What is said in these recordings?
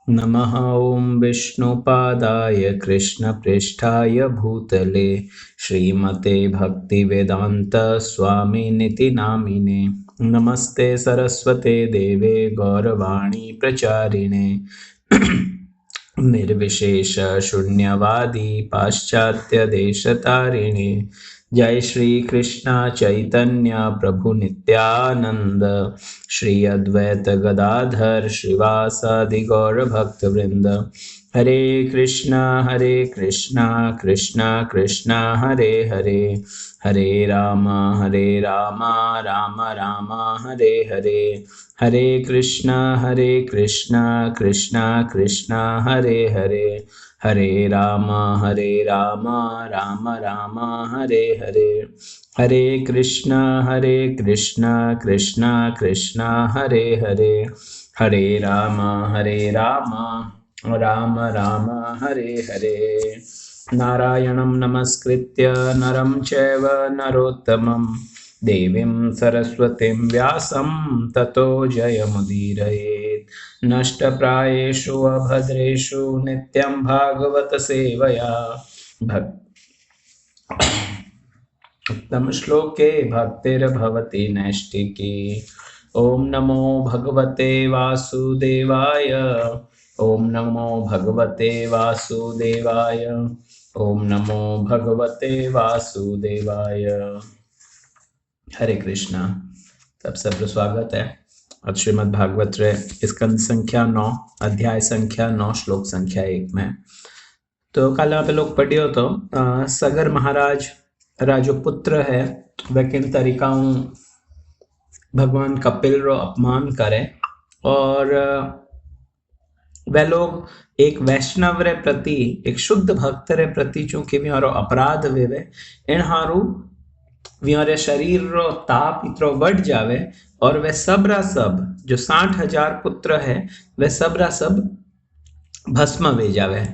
नमः ॐ विष्णुपादाय कृष्णप्रेष्ठाय भूतले श्रीमते भक्तिवेदान्त स्वामिनिति नामिने। नमस्ते सरस्वते देवे गौरवाणी प्रचारिणे निर्विशेष शून्यवादी पाश्चात्य देशतारिणे। जय श्री कृष्ण चैतन्य प्रभु नित्यानंद श्री अद्वैत गदाधर श्रीवासादि गौर भक्त वृंद। हरे कृष्णा कृष्णा कृष्णा हरे हरे, हरे राम राम राम हरे हरे। हरे कृष्णा कृष्णा कृष्णा हरे हरे, हरे राम राम राम हरे हरे। हरे कृष्णा कृष्णा कृष्णा हरे हरे, हरे राम राम राम हरे हरे। नारायणं नमस्कृत्य नरं चैव नरोत्तमं देवीं सरस्वतीं व्यासं ततो जयमुदीरयेत्। नष्टप्रायेषु अभद्रेषु नित्यं भागवत सेवया उत्तम श्लोके भक्तिर्भवति नैष्टिकी। ओम नमो भगवते वासुदेवाय, ओम नमो भगवते वासुदेवाय, ओम नमो भगवते वासुदेवाय। हरे कृष्णा। तब सब स्वागत है अब श्रीमद् भागवत रे स्कंद संख्या 9 अध्याय संख्या 9 श्लोक संख्या 1 में। तो कल आप लोग पढ़ियो तो सगर महाराज रा जो पुत्र है वह किन तरीकाओं भगवान कपिल रो अपमान करे, और वे लोग एक वैष्णव रे प्रति, एक शुद्ध भक्त रे प्रति चूंकि व्यारो अपराध वेवे इन हारू व्यारे शरीर रो ताप इतरो बढ़ जावे, और वे सबरा सब जो 60,000 पुत्र है वे सबरा सब भस्म वे जावे।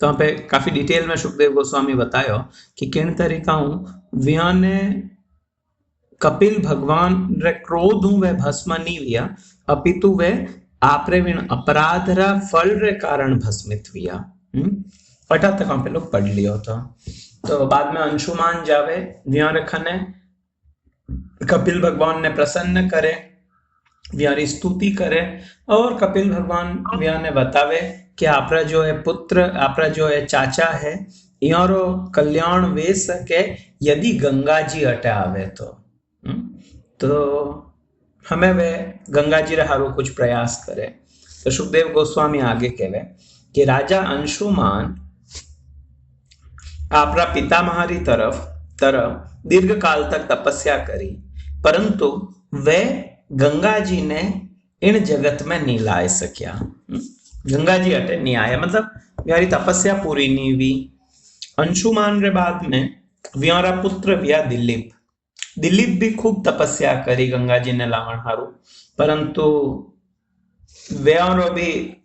तो यहाँ पे काफी डिटेल में सुखदेव गोस्वामी बतायो कि किन तरीकाओं व्याने कपिल भगवान रे क्रोध वे भस्म नहीं विया, अपितु वे आपरे विन अपराध रा फल रे कारण भस्मित विया। पटा तक पे लोग पढ़ लियो तो बाद में अंशुमान जावे व्या रखने कपिल भगवान ने प्रसन्न करे, व्यारी स्तुति करे, और कपिल भगवान व्या ने बतावे कि आपरा जो है पुत्र, आपरा जो है चाचा है, यारो कल्याण वे सके यदि गंगा जी हटावे तो हमें वे गंगा जी हारो कुछ प्रयास करे। तो सुखदेव गोस्वामी आगे कहवे कि राजा अंशुमान आपरा पितामहारी तरफ दीर्घ काल तक तपस्या करी, परंतु वे गंगा जी ने इन जगत में नहीं लाए सक्या। गंगा जी हटे नहीं आया, मतलब व्यारी तपस्या पूरी नहीं हुई। अंशुमान रे बाद में व्यारा पुत्र व्या दिलीप भी खूब तपस्या करी गंगा जी ने लावण हारू, परंतु व्यारो भी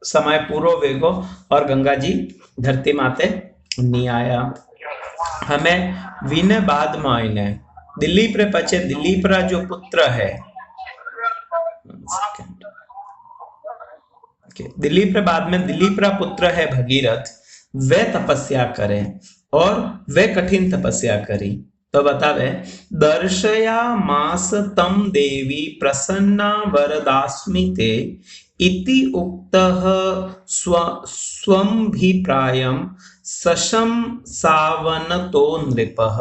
समय पूरो वेगो और गंगा जी धरती माते नहीं आया। हमें विने बाद में आईने दिलीप रे पचे दिलीप रा जो पुत्र है, दिलीप रे बाद में दिलीप रा पुत्र है भगीरथ, वे तपस्या करे और वे कठिन तपस्या करी। तो बतावे दर्शया मास तम देवी प्रसन्ना वरदास्मिते इति उक्तः स्वमभिप्रायं सशम सावनतो नृपः।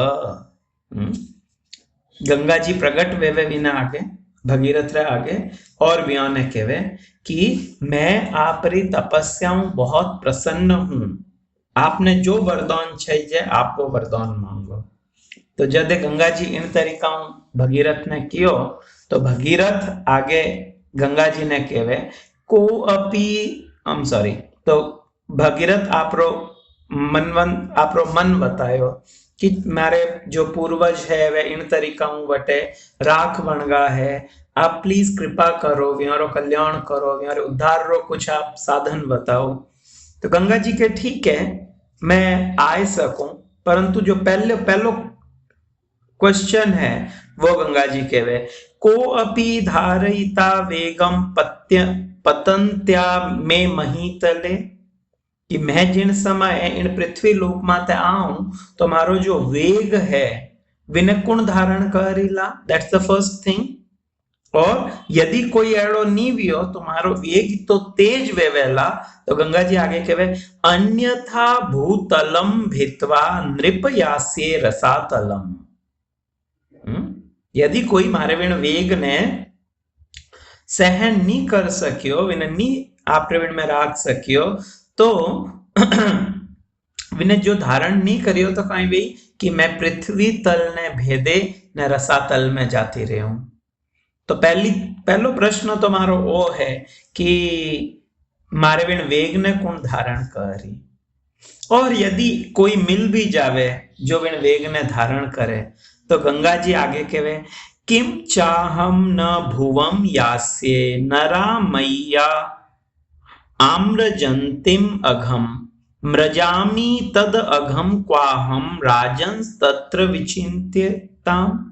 गंगा जी प्रकट वेवे विना आगे भगीरथ रे आगे और व्या ने कहवे कि मैं आपरी तपस्याओं बहुत प्रसन्न हूं, आपने जो वरदान चाहिए आप वो वरदान मांगो। तो जब गंगा जी इन तरीकाओं भगीरथ ने कियो तो भगीरथ आगे गंगा जी ने कहवे को अपी तो भगीरथ आपरो मन बतायो कि मारे जो पूर्वज है वे इन तरीकाओं वटे राख बनगा है, आप प्लीज कृपा करो, व्यारो कल्याण करो, व्यारे उद्धार रो कुछ आप साधन बताओ। तो गंगा जी के ठीक है मैं आ सकूं, परंतु जो पहलो क्वेश्चन है वो गंगा जी कहवे को अपि धारयिता वेगम पतंत्या में महीतले, कि मैं जिन समय इन पृथ्वी लोक माते आऊं तो मारो जो वेग है विने कुण धारण करेला, दैट्स द फर्स्ट थिंग। और यदि कोई एड़ो नी वियो तो मारो वेग तो तेज वेवेला, तो गंगा जी आगे कहवे अन्यथा भूतलम भित्वा नृप यास्ये रसातलम। यदि कोई मारे विण वेग ने सहन नहीं कर सकियो, विने नी आपरे विण में राख सकियो, तो विने जो धारण नहीं करियो तो कहीं भी कि मैं पृथ्वी तल ने भेदे ने रसातल में जाती रही हूं। तो पहलो प्रश्न तो मारो वो है कि मारे विण वेग ने कौन धारण करी, और यदि कोई मिल भी जावे जो विण वेग ने धारण करे, तो गंगा जी आगे कहवे किम चाहम न भुवम यास्ये नरा मैया आम्रजंतिम अघम मृजामी तद अघम क्वाहम राजंस तत्र विचिंत्यताम।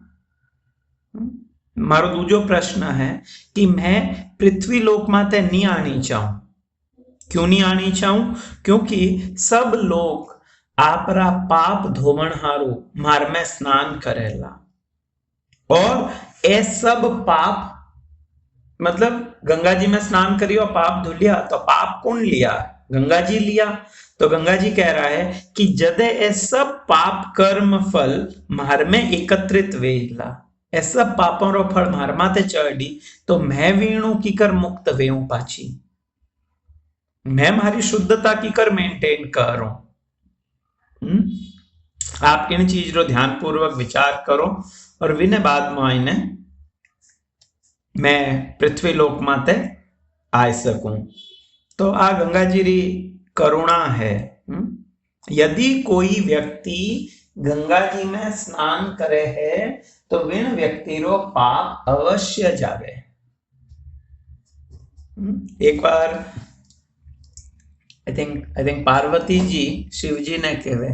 मारो दूजो प्रश्न है कि मैं पृथ्वी लोक माते नहीं आनी चाहूं। क्यों नहीं आनी चाहूं? क्योंकि सब लोग आपरा पाप धोवण हारू मार में स्नान करेला, और ए सब पाप मतलब गंगा जी में स्नान करियो पाप धुलिया, तो पाप कौन लिया? गंगा जी लिया। तो गंगा जी कह रहा है कि जदे ए सब पाप कर्म फल मार में एकत्रित वेला, ए सब पापों रो फल मार माते चढ़ी, तो मैं वीणु की कर मुक्त वेऊ पाछी, मैं मारी शुद्धता की कर मेंटेन करो। आप इन चीज रो ध्यान पूर्वक विचार करो, और विने बाद में आईने मैं पृथ्वी लोक माते आ सकूं। तो आ गंगा जी री करुणा है। यदि कोई व्यक्ति गंगा जी में स्नान करे है तो विण व्यक्ति रो पाप अवश्य जावे। एक बार आई थिंक पार्वती जी शिव जी ने कहे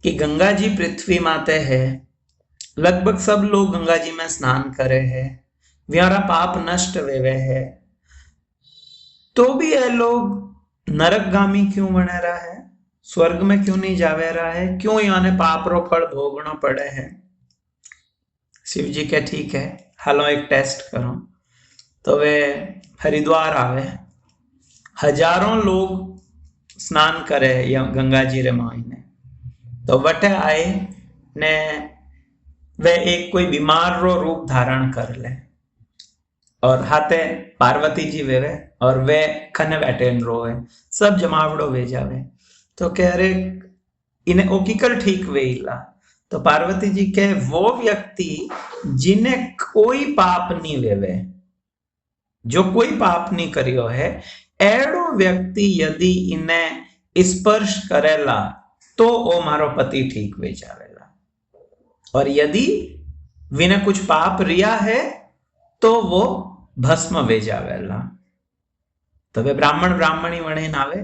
कि गंगा जी पृथ्वी माते है, लगभग सब लोग गंगा जी में स्नान करे है, व्यारा पाप नष्ट वेवे है, तो भी ये लोग नरकगामी क्यों बने रहा है, स्वर्ग में क्यों नहीं जावे रहा है, क्यों याने पाप रो फल भोगना पड़े है? शिव जी के ठीक है, हालो एक टेस्ट करो। तो वे हरिद्वार आवे, हजारों लोग स्नान करे या गंगा जी रे मायने, तो वटे आए ने वे एक कोई बीमार रो रूप धारण कर ले, और हाथे पार्वती जी वेवे, और वे खने बैठे रोए, सब जमावड़ो वे जावे। तो कह रहे इन्हें ओकीकर ठीक वेला। तो पार्वती जी के वो व्यक्ति जिन्हें कोई पाप नहीं वेवे, जो कोई पाप नहीं करियो है, एड़ो व्यक्ति यदि इन्हें स्पर्श करेला तो वो मारो पति ठीक वे जावेला, और यदि विने कुछ पाप रिया है तो वो भस्म वे जावेला। तो वे ब्राह्मण ब्राह्मणी वणे नावे,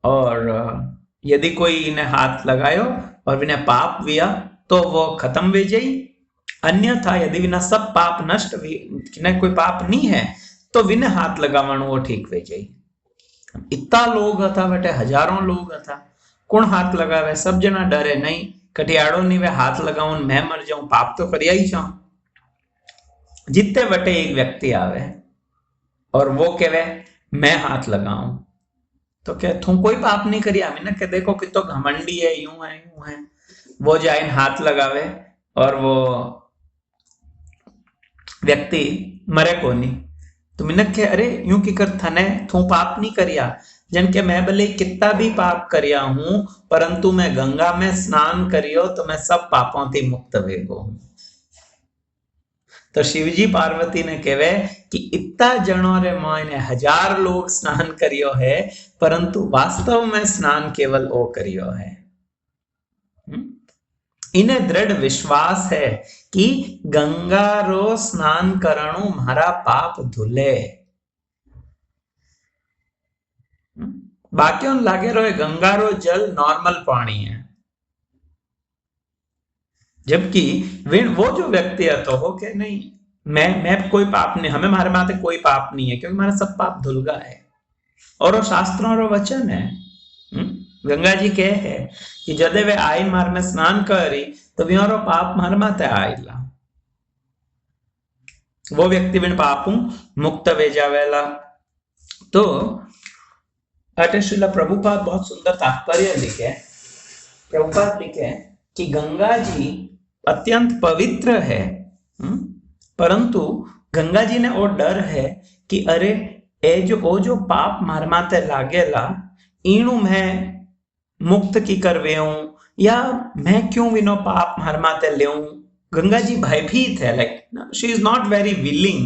और यदि कोई इन्हें हाथ लगायो और विने पाप विया तो वो खत्म वे जाई। अन्यथा यदि विना सब पाप नष्ट विने कोई पाप नहीं है तो विने हाथ लगावण वो ठीक वे जाई। इतना लोग था बेटे, हजारों लोग था, कौन हाथ लगावे? सब जना डरे नहीं कटियाड़ो नहीं वे हाथ लगाऊं मैं मर जाऊं, पाप तो करिया ही चाहूं। जितने बटे एक व्यक्ति आवे और वो कहे मैं हाथ लगाऊं, तो क्या तू कोई पाप नहीं करिया? मैंने कह देखो कि तो घमंडी है, यूं है यूं है। वो जाए हाथ लगावे और वो व्यक्ति मरे को नहीं। तो मैंने कह अरे यूं की कर थने तू पाप नहीं करिया? जन के मैं भले कितना भी पाप करिया हूं, परंतु मैं गंगा में स्नान करियो तो मैं सब पापों से मुक्त वेगो हूं। तो शिवजी पार्वती ने कहे कि इतना जनों रे मायने हजार लोग स्नान करियो है, परंतु वास्तव में स्नान केवल ओ करियो है। इन्हें दृढ़ विश्वास है कि गंगा रो स्नान करणु मारा पाप धुले। बाकियों लागे रो गंगा रो जल नॉर्मल पानी है, जबकि वो जो व्यक्ति है तो हो के नहीं मैं कोई पाप नहीं, हमें मारे माथे कोई पाप नहीं है, क्योंकि हमारा सब पाप धुल गया है और वो शास्त्रों और वचन है। गंगा जी कहे है कि जदे वे आई मार में स्नान करी तो व्यारो पाप मार माथे आईला, वो व्यक्ति बिन पापू मुक्त वे जावेला। तो अटे श्रील प्रभुपाद बहुत सुंदर तात्पर्य लिखे। प्रभुपाद लिखे कि गंगा जी अत्यंत पवित्र है, परंतु गंगा जी ने वो डर है कि अरे ए जो पाप मार माते लागेला ईणु मैं मुक्त की करवे हूं, या मैं क्यों विनो पाप मार माते ले। गंगा जी भयभीत है, like she is not very willing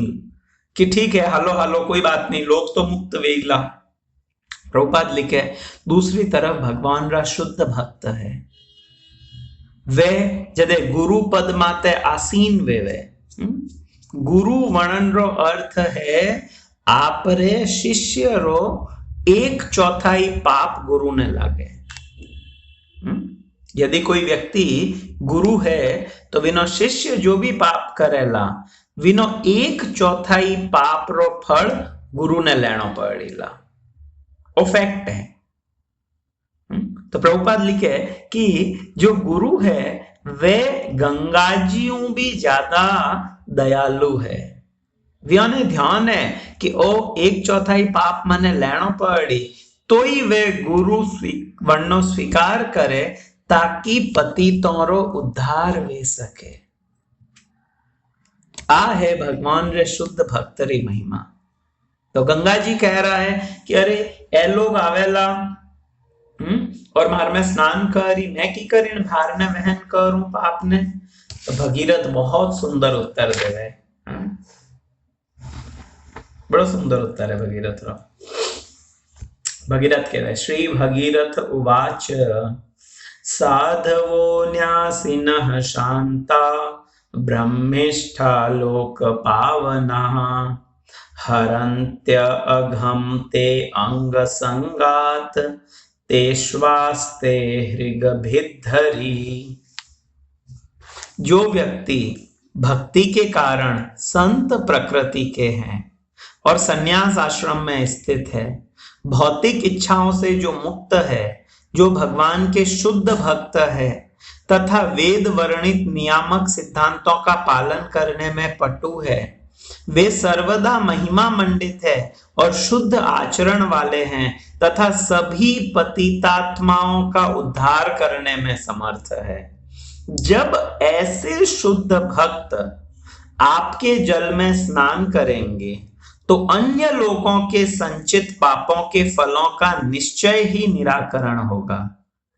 कि ठीक है हालो हालो कोई बात नहीं, लोग तो मुक्त वेगला। प्रभुपाद लिखे दूसरी तरफ भगवान रा शुद्ध भक्त है, वे जदे गुरु पद माते आसीन वे गुरु वर्णन रो अर्थ है आपरे शिष्य रो 1/4 पाप गुरु ने लागे। यदि कोई व्यक्ति गुरु है तो विनो शिष्य जो भी पाप करेला विनो 1/4 पाप रो फल गुरु ने लेनो पड़ेला, वो फैक्ट है। तो प्रभुपाद लिखे कि जो गुरु है वे गंगा जी भी ज्यादा दयालु है। व्याने ध्यान है कि ओ 1/4 पाप मने लेनो पड़ी तो ही वे गुरु वर्णो स्वीकार करे ताकि पतितों रो उद्धार वे सके। आ है भगवान रे शुद्ध भक्त री महिमा। तो गंगा जी कह रहा है कि अरे ए लोग आवेला और मार में स्नान करी, मैं की करीन भार ने वहन करूं पाप ने। तो भगीरथ बहुत सुंदर उत्तर देवे, बड़ा सुंदर उत्तर है भगीरथ रो। भगीरथ कहे श्री भगीरथ उवाच साधवो न्यासिनः शांता ब्रह्मिष्ठा लोक पावना हरन्त्य अघम ते अंग संगात तेष्वास्ते हृगभिद्धरी। जो व्यक्ति भक्ति के कारण संत प्रकृति के हैं और संन्यास आश्रम में स्थित है, भौतिक इच्छाओं से जो मुक्त है, जो भगवान के शुद्ध भक्त है तथा वेद वर्णित नियामक सिद्धांतों का पालन करने में पटु है, वे सर्वदा महिमा मंडित है और शुद्ध आचरण वाले हैं तथा सभी पतितात्माओं का उद्धार करने में समर्थ है। जब ऐसे शुद्ध भक्त आपके जल में स्नान करेंगे तो अन्य लोगों के संचित पापों के फलों का निश्चय ही निराकरण होगा,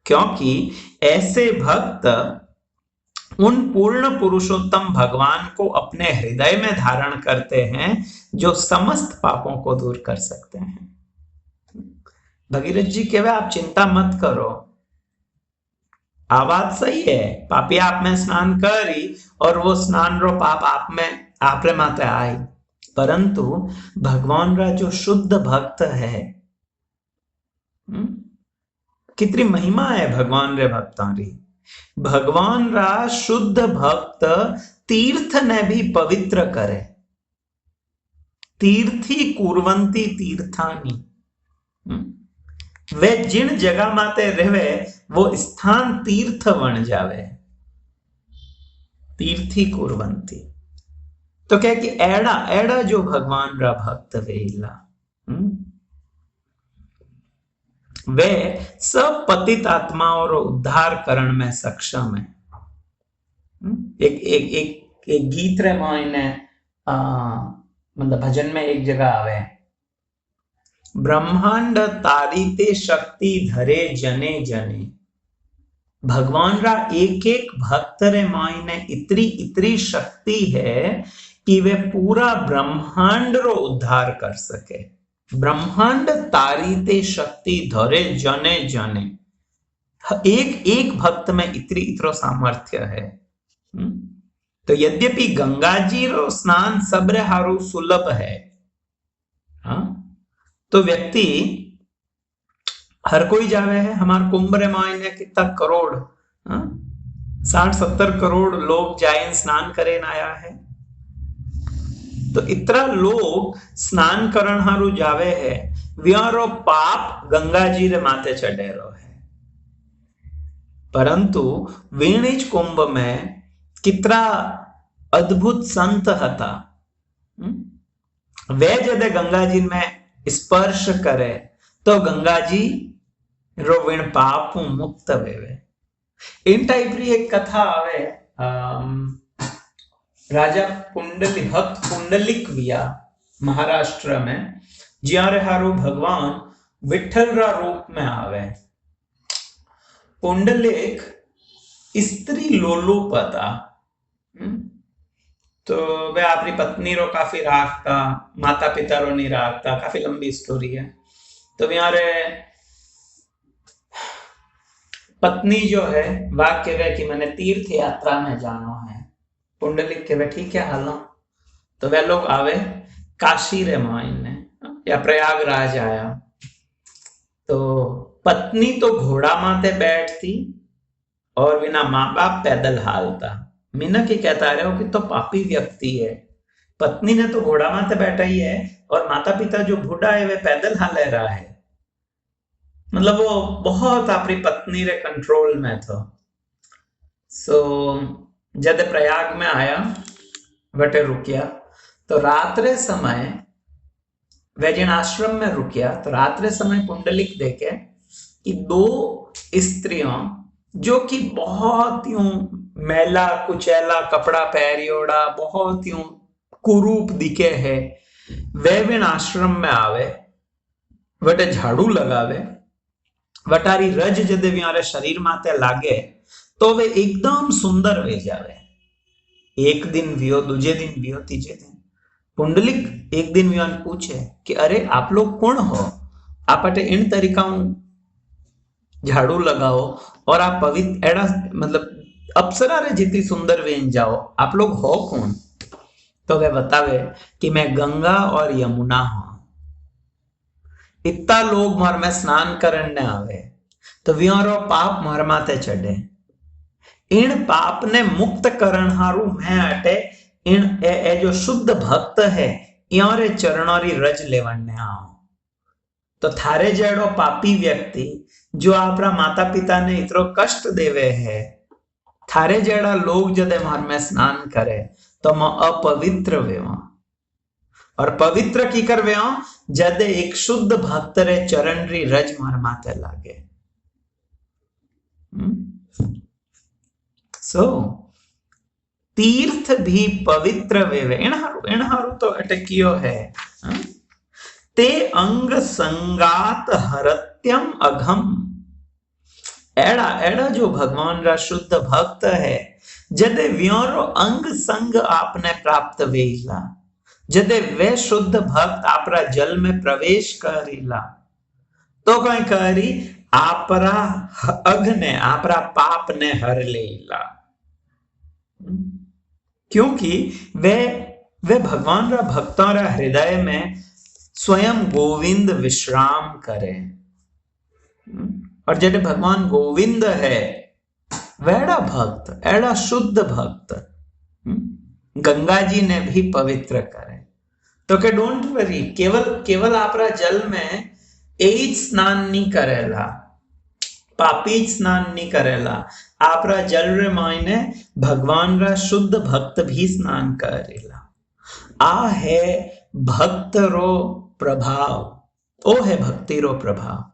क्योंकि ऐसे भक्त उन पूर्ण पुरुषोत्तम भगवान को अपने हृदय में धारण करते हैं जो समस्त पापों को दूर कर सकते हैं। भगीरथ जी कहे आप चिंता मत करो, आवाज सही है, पापी आप में स्नान करी और वो स्नान रो पाप आप में आप रे माते आई, परंतु भगवान रा जो शुद्ध भक्त है, कितनी महिमा है भगवान रे भक्तां री। भगवान रा शुद्ध भक्त तीर्थ ने भी पवित्र करे, तीर्थी कुर्वंती तीर्थानी। वे जिन जगह माते रहे वो स्थान तीर्थ बन जावे, तीर्थी कुर्वंती। तो क्या कि एड़ा एड़ा जो भगवान रा भक्त वेला वे सब पतित आत्माओं रो उद्धार करण में सक्षम है। एक एक एक एक गीत रे मायने मतलब भजन में एक जगह आवे, ब्रह्मांड तारीते शक्ति धरे जने जने। भगवान रा एक एक भक्त रे मायने इतनी इतनी शक्ति है कि वे पूरा ब्रह्मांड रो उद्धार कर सके। ब्रह्मांड तारीते शक्ति धरे जने जने, एक एक भक्त में इतनी इतरो सामर्थ्य है। तो यद्यपि गंगा जी रो स्नान सबरे हारू सुलभ है, तो व्यक्ति हर कोई जावे है। हमारे कुंभ रे मायने कितना करोड़ 60-70 करोड़ लोग जाए स्नान करे आया है। तो इतना लोग स्नान करण हारू जावे है, व्यारो पाप गंगा जी रे माथे चढ़ेरो है। परंतु वीणिज कुंभ में कितना अद्भुत संत हता, वे जदे गंगा जी में स्पर्श करे तो गंगा जी रो विण पाप मुक्त वेवे। इन टाइप री एक कथा आवे, राजा भक्त पुंडलिक विया महाराष्ट्र में, ज्यारे हारू भगवान विठल रा रूप में आवे। पुंडलिक स्त्री लोलुप था, तो वे अपनी पत्नी रो काफी राखता, माता पिता रो नहीं राखता, काफी लंबी स्टोरी है। तो यारे पत्नी जो है वह कहे कि मैंने तीर्थ यात्रा में जाना है। पुंडलिक कहे ठीक है हालो। तो वे लोग आवे काशी रे मायने या प्रयागराज आया। तो पत्नी तो घोड़ा माथे बैठती और बिना माँ बाप पैदल हालता। मीनक ही कहता रहे कि तो पापी व्यक्ति है, पत्नी ने तो घोड़ा माथे बैठा ही है और माता पिता जो बूढ़ा है वे पैदल हाले रहा है। मतलब वो बहुत अपनी पत्नी रे कंट्रोल में था। सो जब प्रयाग में आया वटे रुकिया, तो रात्रे समय वैजन आश्रम में रुकिया। तो रात्रे समय पुंडलिक देखे कि दो स्त्रियां जो कि बहुत यूं मैला कुचैला कपड़ा पहरियोड़ा, बहुत यूं कुरूप दिखे है, वे बिन आश्रम में आवे, वटे झाड़ू लगावे, वटारी रज जदे व्यारे शरीर माते लागे तो वे एकदम सुंदर वे जावे। एक दिन वियो, दूजे दिन वियो, तीजे दिन। पुंडलिक एक दिन व्यान पूछे कि अरे आप लोग कौन हो, आप अटे इन तरीका झाड़ू लगाओ और आप पवित्र एड़ा मतलब अप्सरा रे जितनी सुंदर वेन जाओ, आप लोग हो कौन? तो वे बतावे कि मैं गंगा और यमुना हूं। इतना लोग मार में स्नान करने आवे तो व्यारो पाप मार माथे चढ़े। इन पाप ने मुक्त करण हारू मैं अटे इन ए जो शुद्ध भक्त है यारे चरणोरी रज लेवने आओ। तो थारे जेड़ो पापी व्यक्ति जो आपरा माता पिता ने इतरो कष्ट देवे है, थारे जेड़ा लोग जदे मार में स्नान करे तो मैं अपवित्र वेवा। और पवित्र की कर वेवा जदे एक शुद्ध भक्त रे चरण री रज मार माते लागे। सो तीर्थ भी पवित्र वेवे। इनहारू तो अटकियो है। ते अंग संगात हरत्यम अघम। एड़ा एड़ा जो भगवान रा शुद्ध भक्त है, जदे व्योरो अंग संग आपने प्राप्त वेला, जदे वे शुद्ध भक्त आपरा जल में प्रवेश करीला, तो कहीं करी आपरा अघ ने आपरा पाप ने हर लेला। क्योंकि वे भगवान रा भक्तों रा हृदय में स्वयं गोविंद विश्राम करे। और जब भगवान गोविंद है वेड़ा भक्त, एड़ा शुद्ध भक्त गंगा जी ने भी पवित्र करे। तो के डोंट वरी, केवल आपरा जल में एज स्नान नहीं करेला, पापी स्नान नहीं करेला, आपरा जल रे मायने भगवान रा शुद्ध भक्त भी स्नान करेला। आ है भक्त रो प्रभाव, ओ है भक्ति रो प्रभाव।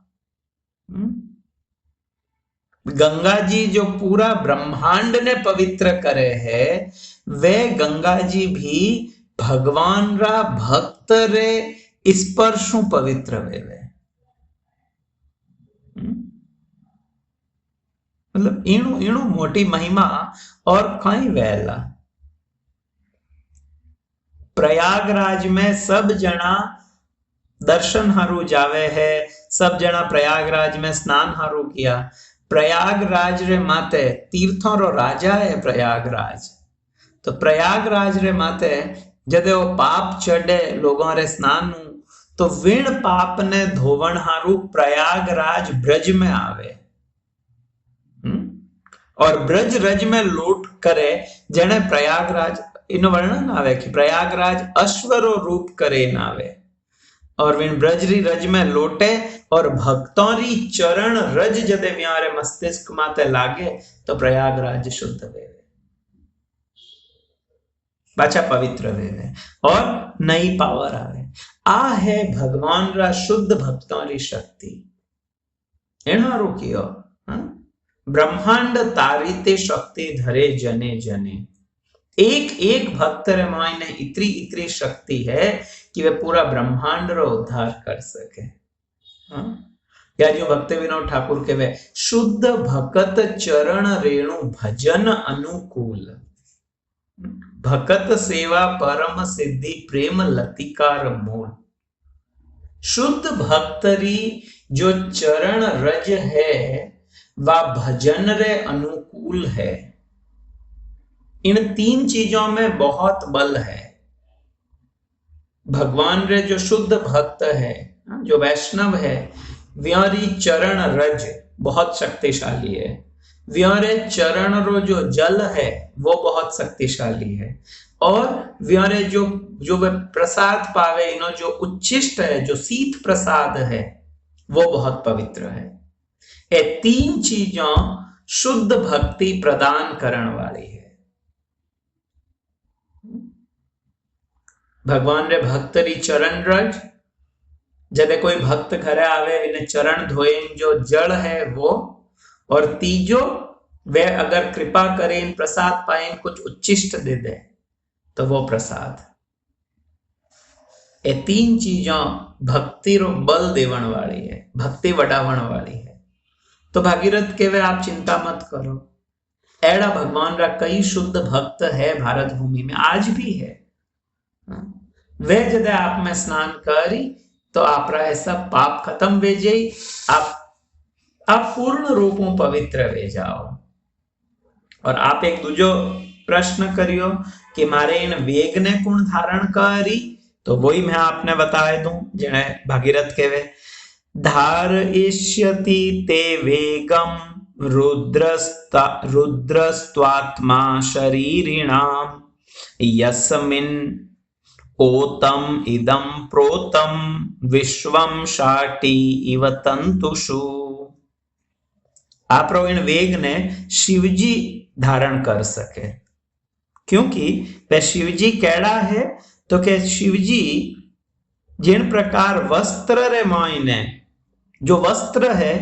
गंगा जी जो पूरा ब्रह्मांड ने पवित्र करे है, वे गंगा जी भी भगवान रा भक्त रे स्पर्शों पवित्र वेवे। मतलब इणु मोटी महिमा और कहीं वेला। प्रयागराज में सब जना दर्शन हारू जावे है, सब जना प्रयागराज में स्नान हारू किया। प्रयागराज रे माते तीर्थों रो राजा है प्रयागराज। तो प्रयागराज रे माते जदे वो पाप चढ़े लोगों रे स्नान, तो विण पाप ने धोवण हारू प्रयागराज ब्रज में आवे और ब्रज रज में लूट करे, जने प्रयागराज इनो वर्णन आवे कि प्रयागराज अश्वरो रूप करे नावे और विन ब्रजरी रज में लोटे और भक्तों री चरण रज जदे व्यारे मस्तिष्क माते लागे तो प्रयागराज शुद्ध वेवे, पाछा पवित्र वेवे और नई पावर आवे। आ है भगवान रा शुद्ध भक्तों री शक्ति। एनो रोकियो ब्रह्मांड तारीते शक्ति धरे जने जने। एक एक भक्त रे मायने इतनी इतनी शक्ति है कि वे पूरा ब्रह्मांड रो उद्धार कर सके। या जो भक्त विनोद ठाकुर के वे शुद्ध भक्त चरण रेणु भजन अनुकूल, भक्त सेवा परम सिद्धि प्रेम लतिकार मूल। शुद्ध भक्तरी जो चरण रज है वह भजन रे अनुकूल है। इन तीन चीजों में बहुत बल है। भगवान रे जो शुद्ध भक्त है, जो वैष्णव है, व्यारी चरण रज बहुत शक्तिशाली है। व्यारे चरण रो जो जल है वो बहुत शक्तिशाली है। और व्यारे जो जो वे प्रसाद पावे, इनो जो उच्छिष्ट है, जो शीत प्रसाद है, वो बहुत पवित्र है। ये तीन चीजों शुद्ध भक्ति प्रदान करने वाली है। भगवान रे भक्त री चरण रज, जब कोई भक्त घरे आवे इन्हें चरण धोए जो जल है वो, और तीजो वे अगर कृपा करें प्रसाद पाए कुछ उच्छिष्ट दे दे तो वो प्रसाद। ये तीन चीजों भक्ति रो बल देवन वाली है, भक्ति बढ़ावन वाली है। तो भागीरथ के वे आप चिंता मत करो, एड़ा भगवान रा कई शुद्ध भक्त है भारत भूमि में, आज भी है। वे जदे आप में स्नान करी तो आप ऐसा पाप खत्म वे जाई, आप पूर्ण रूपों पवित्र वे जाओ। और आप एक दूजो प्रश्न करियो कि मारे इन वेग ने कुण धारण करी, तो वही मैं आपने बताए दूं जेने भागीरथ के वे धारयिष्यति ते वेगम रुद्रस्त्वात्मा शरीरिणाम यस्मिन् ओतम इदम प्रोतम विश्वम शाटी इव तंतुषु। आप इन वेग ने शिवजी धारण कर सके, क्योंकि वह शिवजी कैड़ा है तो के शिवजी जिन प्रकार वस्त्र रे मायने जो वस्त्र है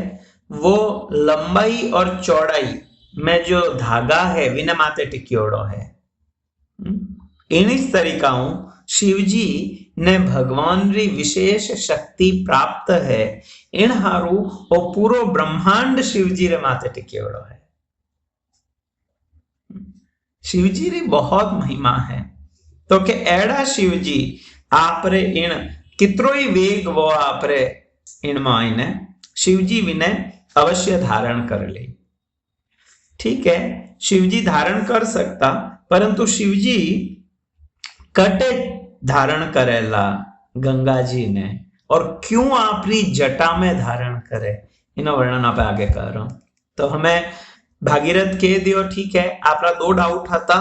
वो लंबाई और चौड़ाई में जो धागा है विना माते टिक्योड़ो है। इस तरीका शिवजी ने भगवान री विशेष शक्ति प्राप्त है। इन हारू वो पूरो ब्रह्मांड शिवजी रे माते टिक्योड़ो है। शिवजी री बहुत महिमा है। तो के एड़ा शिवजी आपरे इन कितरोई वेग वो आपरे इन मायने शिवजी विने अवश्य धारण कर ले। ठीक है, शिवजी धारण कर सकता, परंतु शिवजी कटे धारण करेला गंगा जी ने, और क्यों आपरी जटा में धारण करे, इनो वर्णन आप आगे कर रहा हूं। तो हमें भागीरथ के दियो, ठीक है, आपरा दो डाउट था,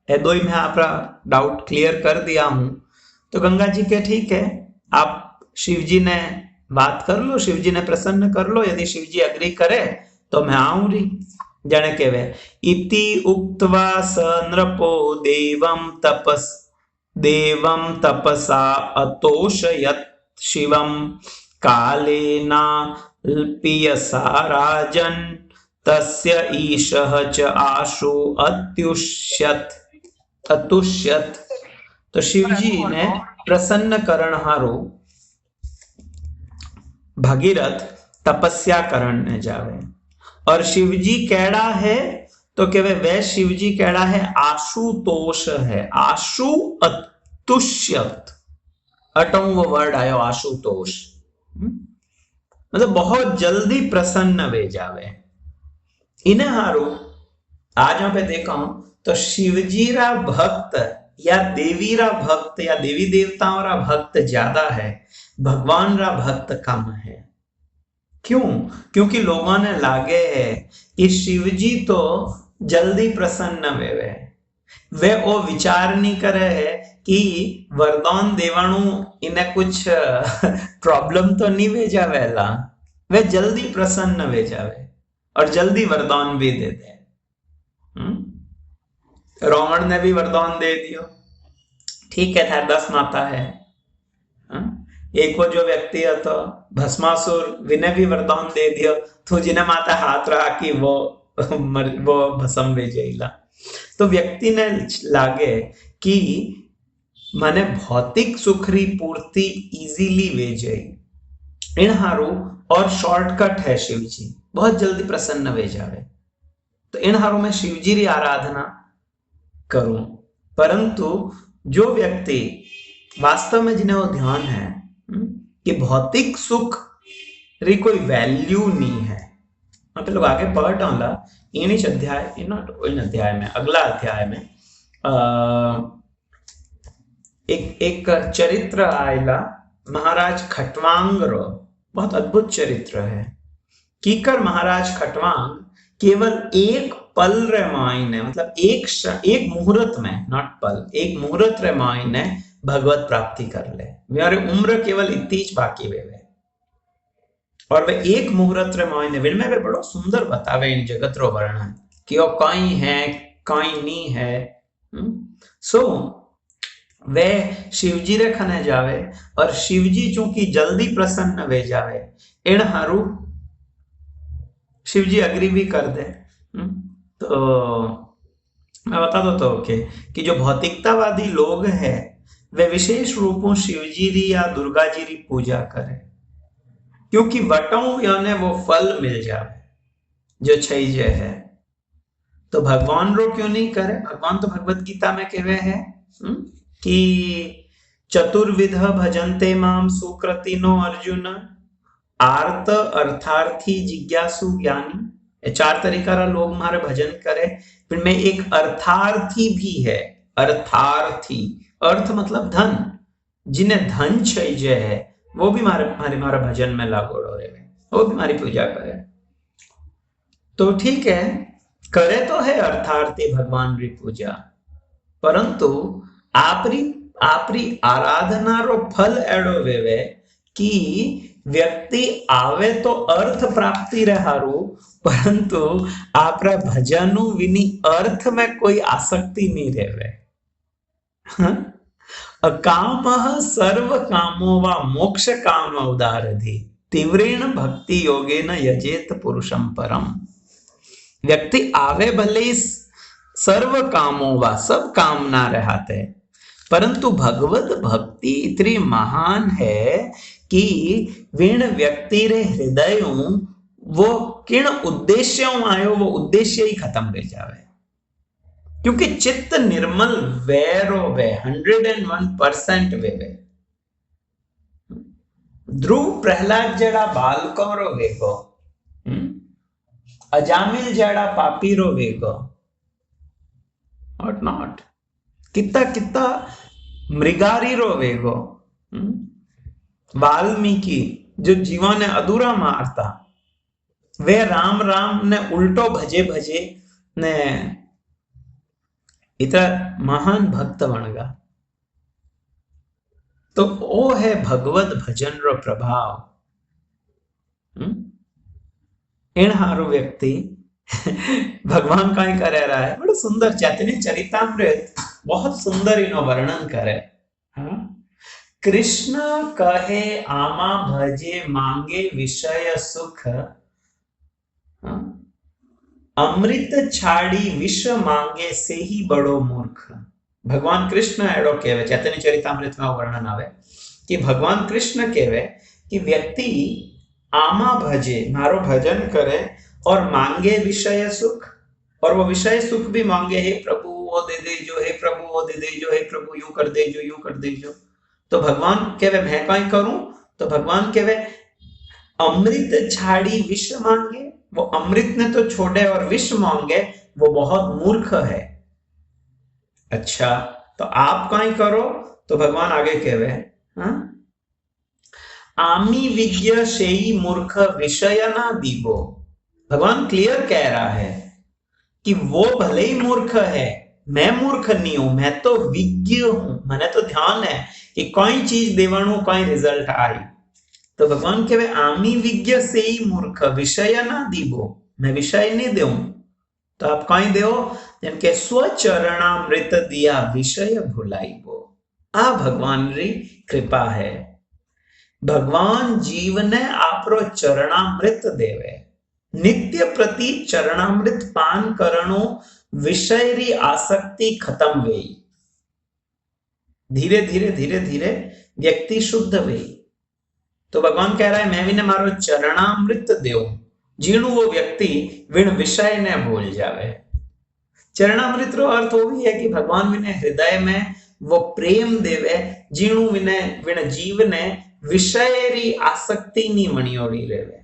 ए दो ही मैं आपरा डाउट क्लियर कर दिया हूं। तो गंगा जी के ठीक है, आप शिवजी ने बात कर लो, शिवजी ने प्रसन्न कर लो, यदि शिवजी अग्री करे तो मैं आऊं री। जने के वे इति उक्त्वा स नृपो देवं तपसा अतोषयत् शिवं कालेना पियसा राजन् तस्य ईशः च आशु अतुष्यत्। तो शिवजी ने प्रसन्न करण हारो भागीरथ तपस्या करने जावे, और शिवजी कैड़ा है तो के वे शिवजी कैड़ा है आशुतोष है, आशु अतुष्यत, अटों वो वर्ड आयो आशुतोष, मतलब बहुत जल्दी प्रसन्न वे जावे। इन्हें हारू आज पे देखो तो शिवजी रा भक्त या देवी रा भक्त या देवी देवताओं रा भक्त ज्यादा है, भगवान रा भक्त कम है। क्यों? क्योंकि लोगों ने लागे है कि शिवजी तो जल्दी प्रसन्न वेवे, वे वो विचार नहीं करे है कि वरदान देवाणु इन्हें कुछ प्रॉब्लम तो नहीं भेजा वेला, वे जल्दी प्रसन्न वे जावे और जल्दी वरदान भी दे दे। रावण ने भी वरदान दे दियो, ठीक है, थार 10 माता है। एक वो जो व्यक्ति है तो भस्मासुर विने भी वरदान दे दियो, तो जिन्हें माता हाथ रहा कि वो भस्म वे जाइला। तो व्यक्ति ने लागे कि मने भौतिक सुख री पूर्ति इजीली वे जाई, इन हारू और शॉर्टकट है शिव जी, बहुत जल्दी प्रसन्न वे जावे। तो इन हारू मैं शिव जी री आराधना करूं। परंतु जो व्यक्ति वास्तव में जिन्हें वो ध्यान है कि भौतिक सुख री कोई वैल्यू नहीं है, मतलब आगे पढ़ डाला इन अध्याय, इन अध्याय में, अगला अध्याय में एक चरित्र आयला महाराज खटवांग रो, बहुत अद्भुत चरित्र है। कीकर महाराज खटवांग केवल एक पल रे मायने, मतलब एक मुहूर्त में, नॉट पल, एक मुहूर्त रे मायने भगवत प्राप्ति कर ले। मेरी उम्र केवल इतनी बाकी वे, और वे एक मुहूर्त रे मायने विनमें वे बड़ो सुंदर बतावे इन जगत रो वर्णन कि वो कहीं है कहीं नहीं है। सो वे शिवजी रे खने जावे और शिवजी चूंकि जल्दी प्रसन्न वे जावे, इन हारू शिवजी अग्री भी कर दे। तो मैं बता दो तो कि जो भौतिकतावादी लोग हैं वे विशेष रूपों शिवजी री या दुर्गा जी री पूजा करें, क्योंकि वटों याने वो फल मिल जावे जो छैजे है। तो भगवान रो क्यों नहीं करे? भगवान तो भगवत गीता में कहवे है कि चतुर्विध भजन्ते माम सुकृतिनो अर्जुन, आर्त अर्थार्थी जिज्ञासु ज्ञानी। ये 4 तरीका रा लोग हमारे भजन करे, फिर में एक अर्थार्थी भी है। अर्थार्थी, अर्थ मतलब धन, जिन्हें धन चाहिए है वो भी हमारे भजन में लागोड़ो रहे, वो भी हमारी पूजा करे। तो ठीक है, करे तो है अर्थार्थी भगवान री पूजा, परंतु आपरी आराधना रो फल एडो वेवे कि व्यक्ति आवे तो अर्थ प्राप्ति रहारू, परंतु आपरा भजनु विनी अर्थ में कोई आसक्ति नहीं रेवे। कामः सर्व कामो वा मोक्ष काम उदारधि तीव्रेण भक्ति योगेन यजेत पुरुषम परम। व्यक्ति आवे भले सर्व कामो वा, सब कामना रहते, परंतु भगवत भक्ति इतनी महान है कि विण व्यक्ति रे हृदय वो किण उद्देश्यों आयो, वो उद्देश्य ही खत्म हो जावे, क्योंकि चित्त निर्मल वैरो वे 101% वे। ध्रुव प्रहलाद जड़ा बालको रो वेगो, अजामिल जड़ा पापी रो वेगो, और नॉट कितना मृगारी रो वेगो, वाल्मीकि जो जीवन ने अधूरा मारता, वे राम राम ने उल्टो भजे भजे ने इतना महान भक्त बन गया। तो वो है भगवत भजन रो प्रभाव। इन हारो व्यक्ति भगवान का ही करे रहा है, बड़ा सुंदर चैतन्य चरितामृत बहुत सुंदर इनो वर्णन करे। कृष्ण कहे आमा भजे मांगे विषय सुख, अमृत छाड़ी विश्व मांगे से ही बड़ो मूर्ख। भगवान कृष्ण एडो कहवे, चैतन्य चरितामृत में वर्णन आवे कि भगवान कृष्ण कहवे कि व्यक्ति आमा भजे, मारो भजन करे और मांगे विषय सुख, और वो विषय सुख भी मांगे, हे प्रभु वो दे दीजो, हे प्रभु वो दे दीजो, हे प्रभु यूं कर दीजो, यूं कर दीजो। तो भगवान कहवे मैं क्या करूं? तो भगवान कहवे अमृत छाड़ी विश्व मांगे, वो अमृत ने तो छोड़े और विश्व मांगे, वो बहुत मूर्ख है। अच्छा, तो आप क्या करो? तो भगवान आगे कहवे आमी विज्ञ शेई मूर्ख विषय ना दीबो। भगवान क्लियर कह रहा है कि वो भले ही मूर्ख है, मैं मूर्ख नहीं हूं, मैं तो विज्ञ हूं, मैंने तो ध्यान है कि कोई चीज देवाणु कोई रिजल्ट आई। तो भगवान कहे आमी विज्ञ से ही मूर्ख, विषय ना दीबो, मैं विषय नहीं देऊ। तो आप कई दो जेम के स्वचरणामृत दिया विषय भूलाइबो। आ भगवान री कृपा है। भगवान जीव ने आपरो चरणामृत देवे, नित्य प्रति चरणामृत पान करणो विषय री आसक्ति खत्म वेई। धीरे धीरे धीरे धीरे व्यक्ति शुद्ध वेई। तो भगवान कह रहा है मैं भी ने मारो चरणामृत देव, जीणु वो व्यक्ति विण विषय ने भूल जावे। चरणामृत रो अर्थ वो भी है कि भगवान विने हृदय में वो प्रेम देवे, जीणु विने विण जीव ने विषय री आसक्ति नी वणियोड़ी रेवे,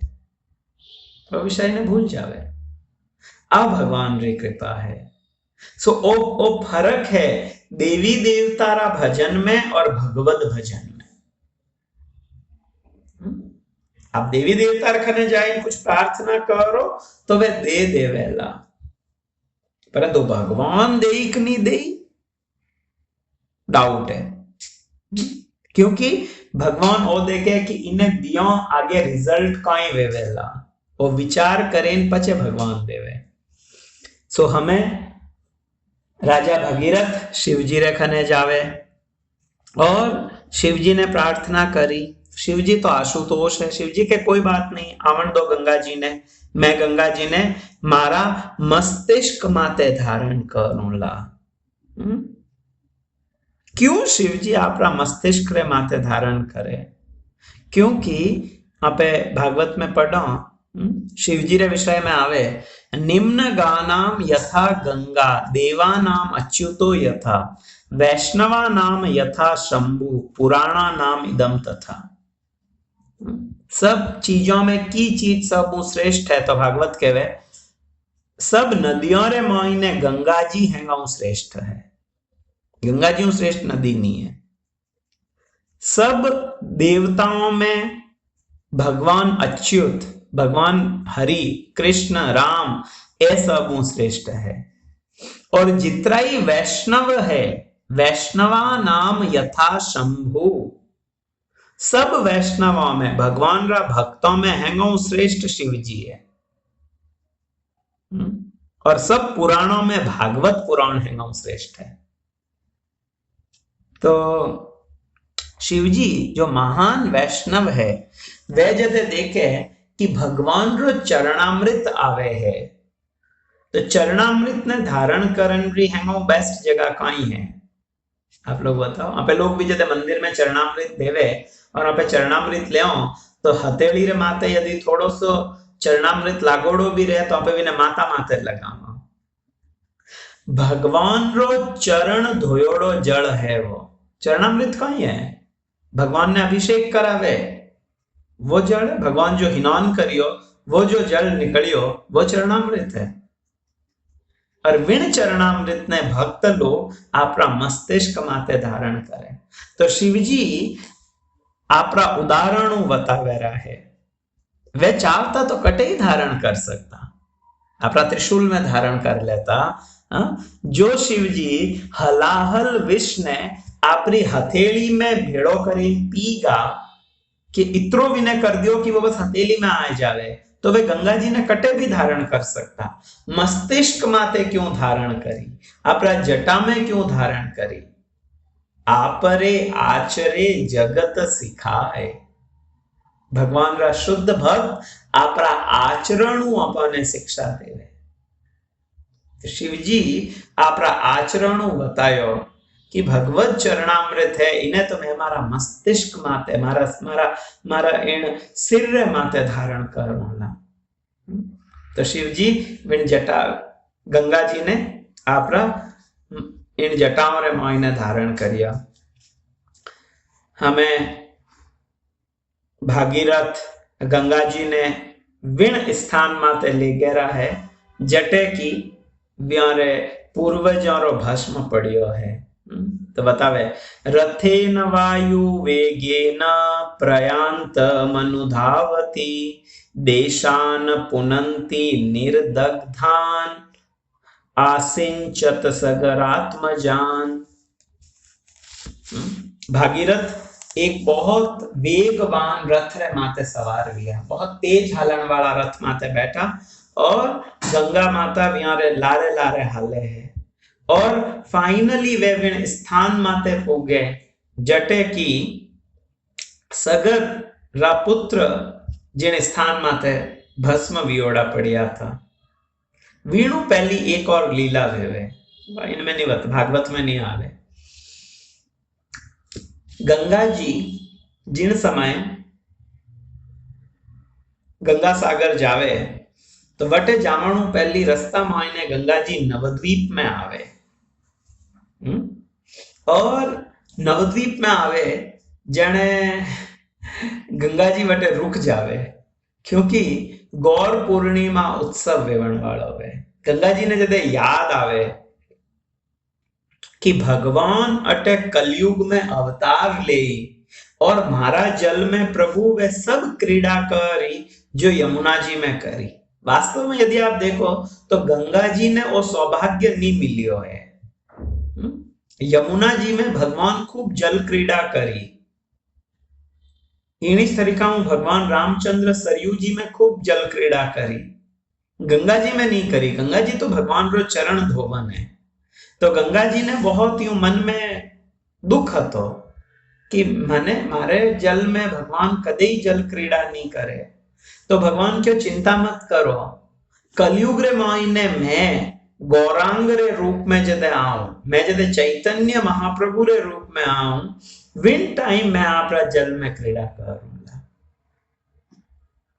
तो विषय ने भूल जावे। आ भगवान री कृपा है। सो ओ फर्क है देवी देवतारा भजन में और भगवत भजन में। आप देवी देवता रखने जाए कुछ प्रार्थना करो तो वे दे देवेला, परंतु भगवान देख नहीं दे, डाउट है। क्योंकि भगवान वो देखे कि इन्हें दियो आगे रिजल्ट कई वेवेला, वो विचार करें पचे भगवान देवे। सो हमें राजा भगीरथ शिवजी रे खने जावे और शिवजी ने प्रार्थना करी। शिवजी तो आशुतोष है, शिवजी के कोई बात नहीं, आवन दो गंगा जी ने, मैं गंगा जी ने मारा मस्तिष्क माते धारण करूला। क्यों शिवजी आपरा मस्तिष्क रे माते धारण करे? क्योंकि आपे भागवत में पढ़ो शिवजी रे विषय में आवे, निम्न गानाम यथा गंगा देवानाम अच्युतो यथा वैष्णवा नाम यथा शंभु पुराणा नाम इदम तथा। सब चीजों में की चीज सब श्रेष्ठ है, तो भागवत कहवे सब नदियों रे मायने गंगा जी है श्रेष्ठ है। गंगा जी श्रेष्ठ नदी नहीं है। सब देवताओं में भगवान अच्युत, भगवान हरि कृष्ण राम ये सब श्रेष्ठ है। और जितना ही वैष्णव है, वैष्णवा नाम यथा शंभु, सब वैष्णवों में भगवान रा भक्तों में हैंगो श्रेष्ठ शिव जी है। और सब पुराणों में भागवत पुराण हैंगो श्रेष्ठ है। तो शिवजी जो महान वैष्णव है वे जदे देखे कि भगवान रो चरणामृत आवे है, तो चरणामृत ने धारण करन री हैंगो बेस्ट जगह कहीं है? आप लोग बताओ। आप लोग भी जदे मंदिर में चरणामृत देवे और आप चरणामृत ले तो हथेली रे माते यदि थोड़ो सो चरणामृत लागोड़ो भी रहे तो आप भी ने माता माते लगाओ। भगवान रो चरण धोयोड़ो जल है वो चरणामृत कहीं है। भगवान ने अभिषेक करावे वो जल, भगवान जो हिनान करियो वो जो जल निकलियो वो चरणामृत है। और विण चरणामृत ने भक्त लोग आपरा मस्तिष्क माते धारण करे। तो शिवजी आपरा उदाहरण बतावे रहा है। वे चाहता तो कटे ही धारण कर सकता, आपरा त्रिशूल में धारण कर लेता। जो शिवजी हलाहल विष ने आपरी हथेली में भेड़ो करी पीगा कि इतरो विने कर दियो कि वो बस हथेली में आ जावे, तो वे गंगा जी ने कटे भी धारण कर सकता। मस्तिष्क माते क्यों धारण करी? आपरा जटा में क्यों धारण करी? आपरे आचरे जगत सिखाए। भगवान रा शुद्ध भक्त आपरा आचरणु अपने शिक्षा देवे। शिवजी आपरा आचरणु बतायो कि भगवत चरणामृत है, इन्हें तो मैं हमारा मस्तिष्क माते मारा इन सिर माते धारण करना। तो शिवजी विन जटा गंगा जी ने आपरा इन जटाओं रे मायने धारण करिया। हमें भागीरथ गंगा जी ने विण स्थान माते ले गया है, जटे की ब्यारे पूर्वजों रो भस्म पड़ियो है। तो बतावे रथेन वायु वेगेन प्रयांत मनुधावती देशान पुनंती निर्दग्धान आसिंचत सगरात्मजान। भागीरथ एक बहुत वेगवान रथ रे माते सवार हुआ, बहुत तेज हलन वाला रथ माते बैठा और गंगा माता विहारे लारे लारे हाले है और फाइनली वे विण स्थान माते पुगे जटे की सगर रा पुत्र जिन स्थान माते भस्म वियोड़ा पड़िया था। वीणु पहली एक और लीला वेवे, इनमें नहीं बता, भागवत में नहीं आवे। गंगा जी जिन समय गंगा सागर जावे तो वटे जावणु पहली रस्ता मायने गंगा जी नवद्वीप में आवे और नवद्वीप में आवे जने गंगा जी वटे रुक जावे क्योंकि गौर पूर्णिमा उत्सव वेवण वालो है। गंगा जी ने जदे याद आवे कि भगवान अटे कलयुग में अवतार ले और मारा जल में प्रभु वे सब क्रीड़ा करी जो यमुना जी में करी। वास्तव में यदि आप देखो तो गंगा जी ने वो सौभाग्य नहीं मिलियो है। यमुना जी में भगवान खूब जल क्रीड़ा करी। इस तरीका भगवान रामचंद्र सरयू जी में खूब जल क्रीड़ा करी, गंगा जी में नहीं करी। गंगा जी तो भगवान रो चरण धोवन है। तो गंगा जी ने बहुत यूं मन में दुख हतो कि मने मारे जल में भगवान कदे जल क्रीड़ा नहीं करे। तो भगवान क्यों चिंता मत करो, कलयुग रे मायने मैं गौरांग रे रूप में जदे आऊं, मैं जदे चैतन्य महाप्रभु रे रूप में आऊं, विन टाइम मैं आपरा जल में क्रीड़ा करूंगा।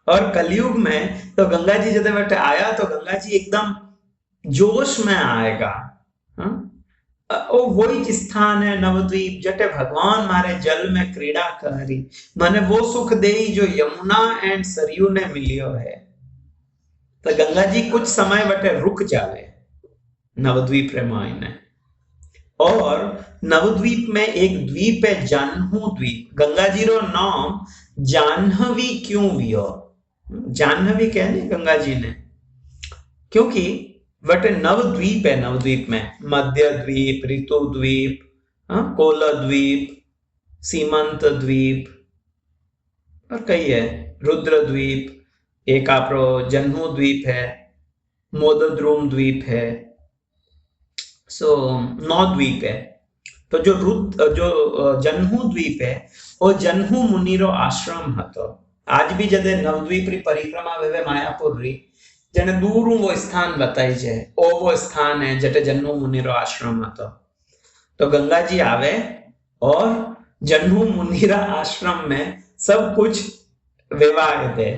और कलयुग में तो गंगा जी जदे बटे आया तो गंगा जी एकदम जोश में आएगा। ओ वही स्थान है नवद्वीप जटे भगवान मारे जल में क्रीड़ा करी, मने वो सुख देई जो यमुना एंड सरयू ने मिलियो है। तो गंगा जी कुछ समय बटे रुक जावे नवद्वीप रे मायने। और नवद्वीप में एक द्वीप है जाह्नू द्वीप। गंगा जी रो नाम जाह्नवी क्यों वियो? जाह्नवी कहने गंगा जी ने क्योंकि वटे नवद्वीप है। नवद्वीप में मध्य द्वीप, ऋतु द्वीप, कोल द्वीप, सीमंत द्वीप और कई है, रुद्र द्वीप, एक आपरो जह्नू द्वीप है, मोदद्रुम द्वीप है, सो 9 द्वीप है। तो जो जह्नू द्वीप है वो जह्नू मुनि रो आश्रम हतो। आज भी जदे नवद्वीप री परिक्रमा वेवे मायापुर री जने दूर वो स्थान बताई जाए, वो स्थान है जटे जह्नू मुनि रो आश्रम हतो। तो गंगा जी आवे और जह्नू मुनि रा आश्रम में सब कुछ विवाह दे।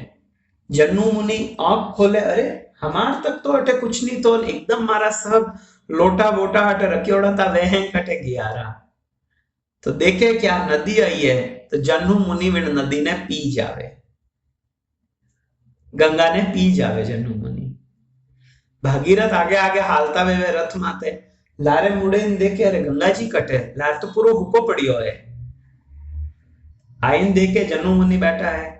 जह्नू मुनि आंख खोले, अरे हमार तक तो अटे कुछ नहीं, तो एकदम मारा सब लोटा बोटा हटे रखियोड़ा था वह कटे गया रहा। तो देखे क्या नदी आई है, तो जह्नू मुनि विण नदी ने पी जावे, गंगा ने पी जावे जह्नू मुनि। भागीरथ आगे आगे हालता वे रथ माते लारे मुड़े देखे, अरे गंगा जी कटे, लार तो पूरा हुको पड़ियो है। आइन देखे जह्नू मुनि बैठा है,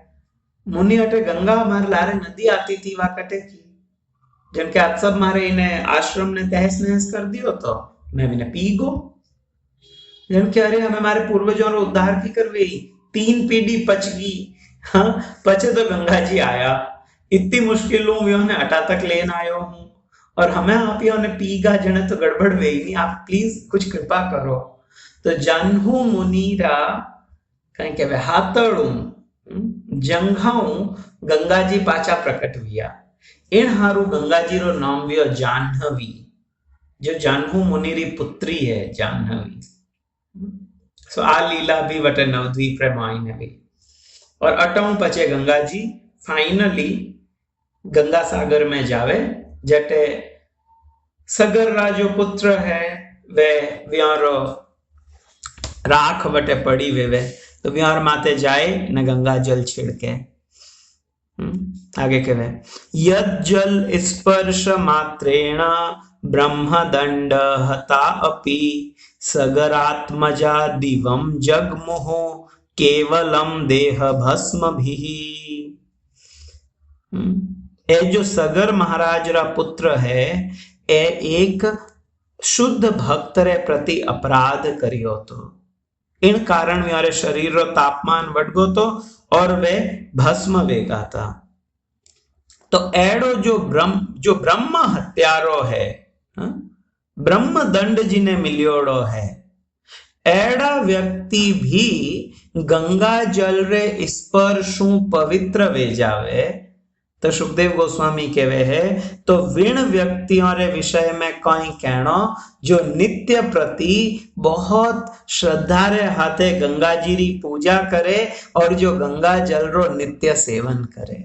मुनि हटे गंगा मार लारे नदी आती थी वा कटे की। जन के आज सब मारे इन्हें आश्रम ने तहस नहस कर दियो तो मैं भी ने पी गो। जन के अरे हमें हमारे पूर्वजों रो उद्धार की करवे, 3 पीढ़ी पच गई। हाँ पचे तो गंगा जी आया, इतनी मुश्किलों में ने अटा तक लेन आयो हूँ और हमें आप ही ने पीगा जने तो गड़बड़ वे नहीं, आप प्लीज कुछ कृपा करो। तो जह्नू मुनि रा कहीं के हाथड़ू जंघाऊ गंगा जी पाचा प्रकट हुआ। इन हारू गंगा जी रो नाम वियो जाह्नवी, जो जह्नू मुनि री पुत्री है जाह्नवी। सो आ लीला भी वटे नवद्वीप रे मायने भी। और अटऊ पचे गंगा जी फाइनली गंगा सागर में जावे जटे सगर रा जो पुत्र है वे व्यारो राख वटे पड़ी वे तो व्यार माते जाए न गंगा जल छिड़के। आगे कहवे यद जल स्पर्श मात्रेण ब्रह्मदंड हता अपि सगरात्मजा दिवम जगमुह केवलम देह भस्म भी। ए जो सगर महाराज रा पुत्र है एक शुद्ध भक्त रे प्रति अपराध करियो तो इन कारण व्यारे शरीर रो तापमान बढ़गो तो और वे भस्म वेगा था। तो एड़ो जो ब्रह्म हत्यारो है, ब्रह्म दंड जिने मिलियोड़ो है, एड़ा व्यक्ति भी गंगा जल रे स्पर्शु पवित्र वे जावे। तो सुखदेव गोस्वामी कहवे है तो विण व्यक्तियों रे विषय में कई कहनो जो नित्य प्रति बहुत श्रद्धा रे हाथे गंगा जी री पूजा करे और जो गंगा जल रो नित्य सेवन करे।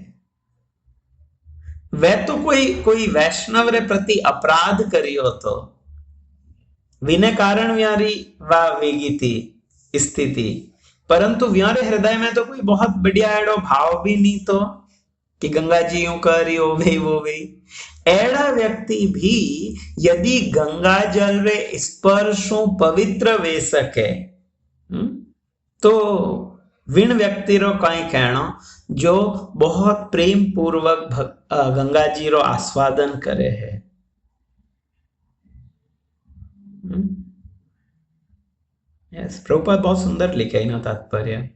वे तो कोई वैष्णव रे प्रति अपराध करियो तो विने कारण व्यारी वा वेगी थी स्थिति, परंतु व्यारे हृदय में तो कोई बहुत बढ़िया एड़ो भाव भी नहीं तो कि गंगा जी यूं कर रही हो गई वो गई। एड़ा व्यक्ति भी यदि गंगा जल रे स्पर्शों पवित्र वे सके तो विण व्यक्ति रो कई कहना जो बहुत प्रेम पूर्वक गंगा जी रो आस्वादन करे है। यस, प्रभुपाद बहुत सुंदर लिखे इनो तात्पर्य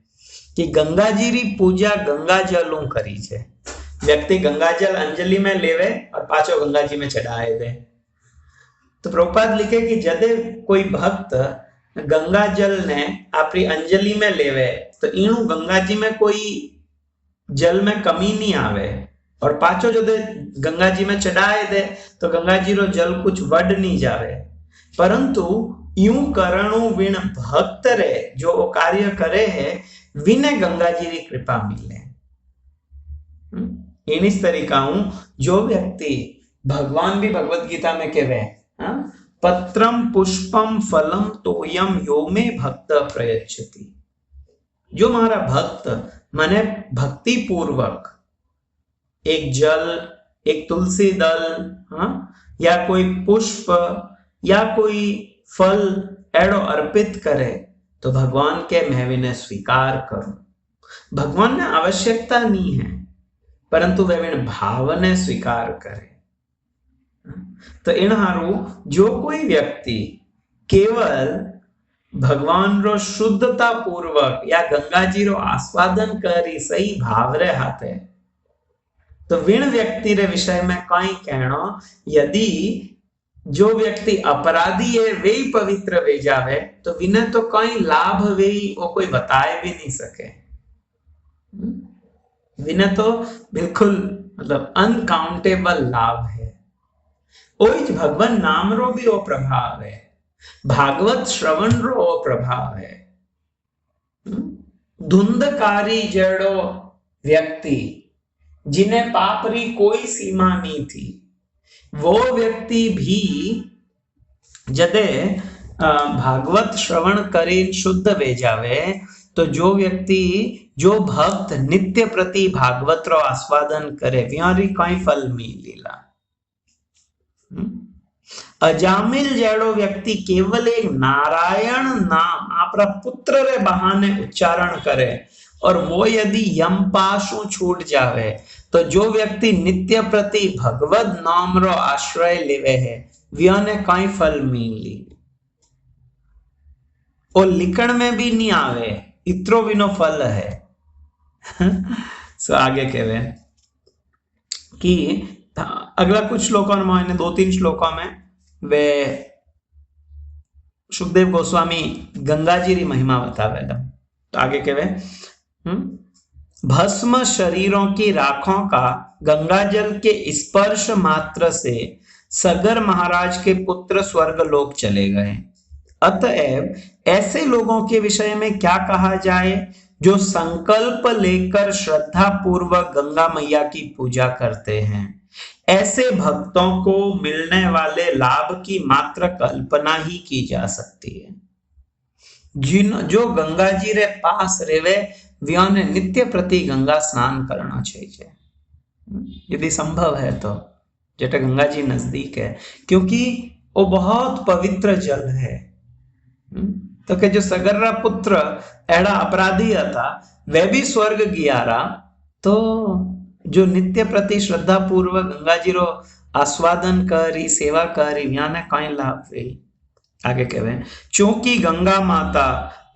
कि गंगा जी री पूजा गंगा जलों करी छे। व्यक्ति गंगा जल अंजलि में लेवे और पाछो गंगा जी में चढ़ाए दे। तो प्रभुपाद लिखे कि जदे कोई भक्त गंगा जल ने अपनी अंजलि में लेवे तो इनु गंगा जी में कोई जल में कमी नहीं आवे और पाछो जदे गंगा जी में चढ़ाए दे तो गंगा जी रो जल कुछ वड नहीं जावे, परंतु यूं करणु विण भक्त रे जो कार्य करे है विने गंगा जी री कृपा मिले। इन इस तरीका हूं जो व्यक्ति भगवान भी भगवत गीता में कहवे पत्रम पुष्पम फलम तोयम यो में भक्त प्रयच्छति। जो हमारा भक्त माने भक्ति पूर्वक एक जल, एक तुलसी दल या कोई पुष्प या कोई फल एड़ो अर्पित करे तो भगवान के मैं विने स्वीकार करो। भगवान ने आवश्यकता नहीं है परंतु वे विण भाव ने स्वीकार करे। तो इन हारू जो कोई व्यक्ति केवल भगवान रो शुद्धता पूर्वक या गंगा जी रो आस्वादन करी सही भाव रे हाथे तो विण व्यक्ति रे विषय में कई कहना यदि जो व्यक्ति अपराधी है वे ही पवित्र वे जावे तो विने तो कई लाभ वे वो कोई बताए भी नहीं सके। विने तो बिल्कुल मतलब अनकाउंटेबल लाभ है। ओइज भगवान नाम रो भी वो प्रभाव है, भागवत श्रवण रो वो प्रभाव है। धुंधकारी जड़ो व्यक्ति जिन्हें पाप री कोई सीमा नहीं थी वो व्यक्ति भी जदे भागवत श्रवण करे शुद्ध वे जावे तो जो व्यक्ति जो भक्त नित्य प्रति भागवत रो आस्वादन करे व्यारी कई फल मिलीला। अजामिल जड़ो व्यक्ति केवल एक नारायण नाम आपरा पुत्र रे बहाने उच्चारण करे और वो यदि यमपाशु छूट जावे तो जो व्यक्ति नित्य प्रति भगवत नाम रो आश्रय लेवे है व्याने कई फल मिली और लिखण में भी नहीं आवे इत्रो विनो फल है। सो आगे कहवे कि अगला कुछ श्लोकों में 2-3 श्लोकों में वे सुखदेव गोस्वामी गंगा जी री महिमा बतावे। तो आगे कहवे भस्म शरीरों की राखों का गंगा जल के स्पर्श मात्र से सगर महाराज के पुत्र स्वर्ग लोक चले गए। अतएव ऐसे लोगों के विषय में क्या कहा जाए जो संकल्प लेकर श्रद्धा पूर्वक गंगा मैया की पूजा करते हैं। ऐसे भक्तों को मिलने वाले लाभ की मात्र कल्पना ही की जा सकती है। जो गंगा जी रे पास रेवे व्याने नित्य प्रति गंगा स्नान करना चाहिए यदि संभव है तो, जेटा गंगा जी नजदीक है, क्योंकि वो बहुत पवित्र जल है। तो के जो सगर्रा पुत्र एड़ा अपराधी था वह भी स्वर्ग गया रहा, तो जो नित्य प्रति श्रद्धा पूर्वक गंगा जी रो आस्वादन करी सेवा करी याने कई लाभ वे। आगे कहे चूंकि गंगा माता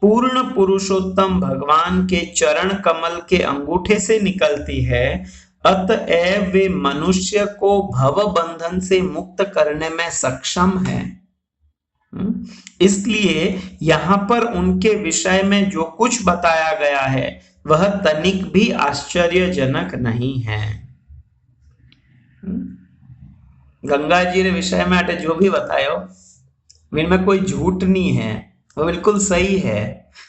पूर्ण पुरुषोत्तम भगवान के चरण कमल के अंगूठे से निकलती है, अतएव वे मनुष्य को भव बंधन से मुक्त करने में सक्षम है। इसलिए यहाँ पर उनके विषय में जो कुछ बताया गया है वह तनिक भी आश्चर्यजनक नहीं है। गंगा जी के विषय में अटे जो भी बतायो इनमें कोई झूठ नहीं है, वो बिल्कुल सही है।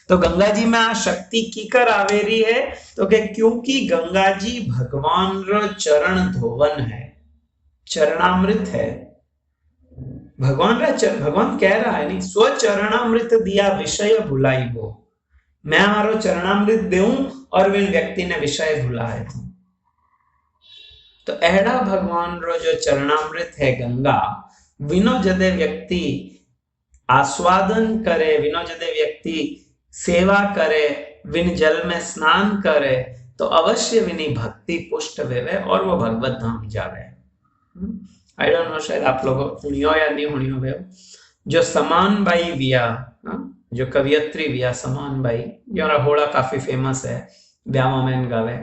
तो गंगा जी में आ शक्ति कीकर आवेरी है तो के क्योंकि गंगा जी भगवान रो चरण धोवन है, चरणामृत है। भगवान कह रहा है नहीं, स्व चरणामृत दिया विषय भुलाई वो, मैं मारो चरणामृत देऊं और वे व्यक्ति ने विषय भुलाए। तो एड़ा भगवान रो जो चरणामृत है गंगा, विनो जदे व्यक्ति आस्वादन करे, विनो जदे व्यक्ति सेवा करे, विन जल में स्नान करे तो अवश्य विनी भक्ति पुष्ट वेवे और वो भगवत धाम जावे। आई डोंट नो, शायद आप लोगों हुनियो या नहीं हुनियो वे जो समान बाई विया, जो कवियत्री विया समान बाई, जो होड़ा काफी फेमस है, ब्यामा में गावे,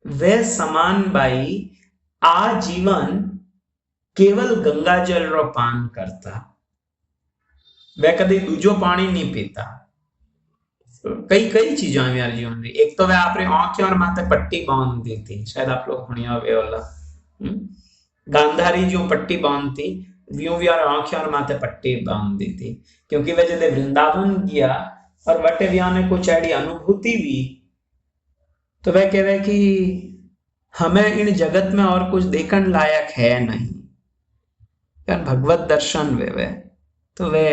वे समान बाई आजीवन केवल गंगा जल रो पान करता, वे कभी दूजो पानी नहीं पीता। कई कई चीजों में यार जीवन में, एक तो वे आपने आंखें और माथे पट्टी बांध दी थी, शायद आप लोग हुनिया वे वाला गांधारी जो पट्टी बांधती व्यूं भी और आंखें और माथे पट्टी बांध दी थी, क्योंकि वे जब वृंदावन गया और वटे व्या ने कुछ ऐडी अनुभूति भी, तो वह कहे कि हमें इन जगत में और कुछ देखने लायक है नहीं, कारण भगवत दर्शन वे तो वे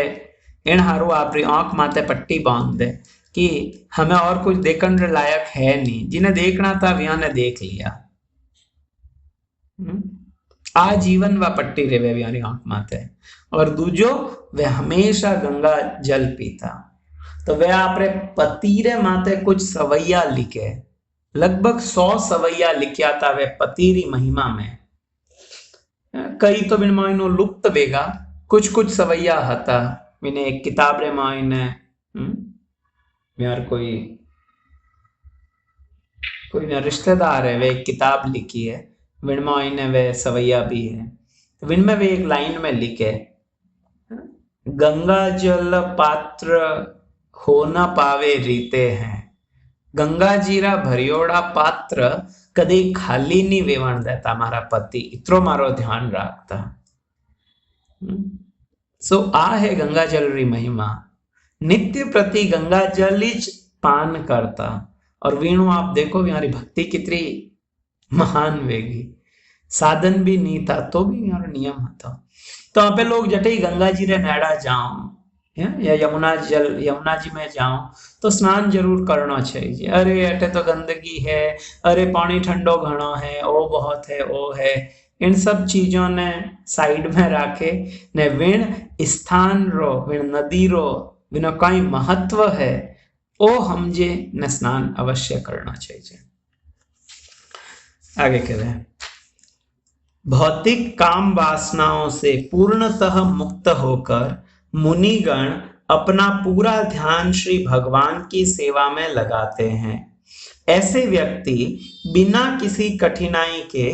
इन हारू आपरी आंख माथे पट्टी बांध दे कि हमें और कुछ देखने लायक है नहीं, जिन्हें देखना था व्या ने देख लिया। आजीवन व पट्टी रेवे व्यारी आंख माथे, और दूजो वे हमेशा गंगा जल पीता। तो वे आपरे पतीरे माथे कुछ सवैया लिखे, लगभग 100 सवैया लिखिया था वे पतीरी महिमा में। कई तो बिन मायनो लुप्त बेगा, कुछ कुछ सवैया हता मैंने एक किताब रे मायने यार कोई मेरा रिश्तेदार है, वे एक किताब लिखी है, विन मायने वे सवैया भी है। विन में वे एक लाइन में लिखे, गंगा जल पात्र हो न पावे रीते हैं, गंगा जीरा भरियोड़ा पात्र कदी खाली नहीं वेवण देता मारा पति, इतरो मारो ध्यान रखता। सो आ है गंगा जल री महिमा, नित्य प्रति गंगा जल ही पान करता। और वीणु आप देखो यारी भक्ति कितनी महान वेगी, साधन भी नहीं था तो भी यार नियम था। तो वहां पे लोग जटे गंगा जी रे नेड़ा जाओ या यमुना जी में जाओ तो स्नान जरूर करना चाहिए। अरे अटे तो गंदगी है, अरे पानी ठंडो घणो है, ओ बहुत है, ओ है, इन सब चीजों ने साइड में रखे ने विण स्थान रो, विण नदी रो विनो कई महत्व है ओ हमजे न स्नान अवश्य करना चाहिए। आगे कह रहे हैं, भौतिक काम वासनाओं से पूर्णतः मुक्त होकर मुनिगण अपना पूरा ध्यान श्री भगवान की सेवा में लगाते हैं। ऐसे व्यक्ति बिना किसी कठिनाई के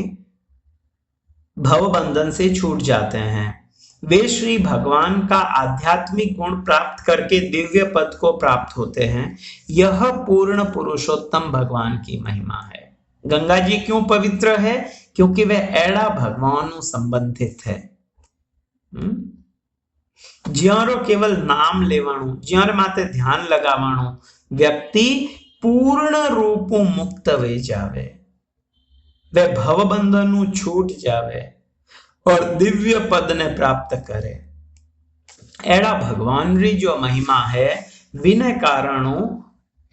भवबंधन से छूट जाते हैं। वे श्री भगवान का आध्यात्मिक गुण प्राप्त करके दिव्य पद को प्राप्त होते हैं। यह पूर्ण पुरुषोत्तम भगवान की महिमा है। गंगा जी क्यों पवित्र है? क्योंकि वह एड़ा भगवान संबंधित है। ज्यारो केवल नाम लेवाणु, ज्यारे माते ध्यान लगावाणु व्यक्ति पूर्ण रूपो मुक्त वे जावे, वे भवबंधनु छूट जावे और दिव्य पद ने प्राप्त करे। एड़ा भगवान री जो महिमा है विने कारणों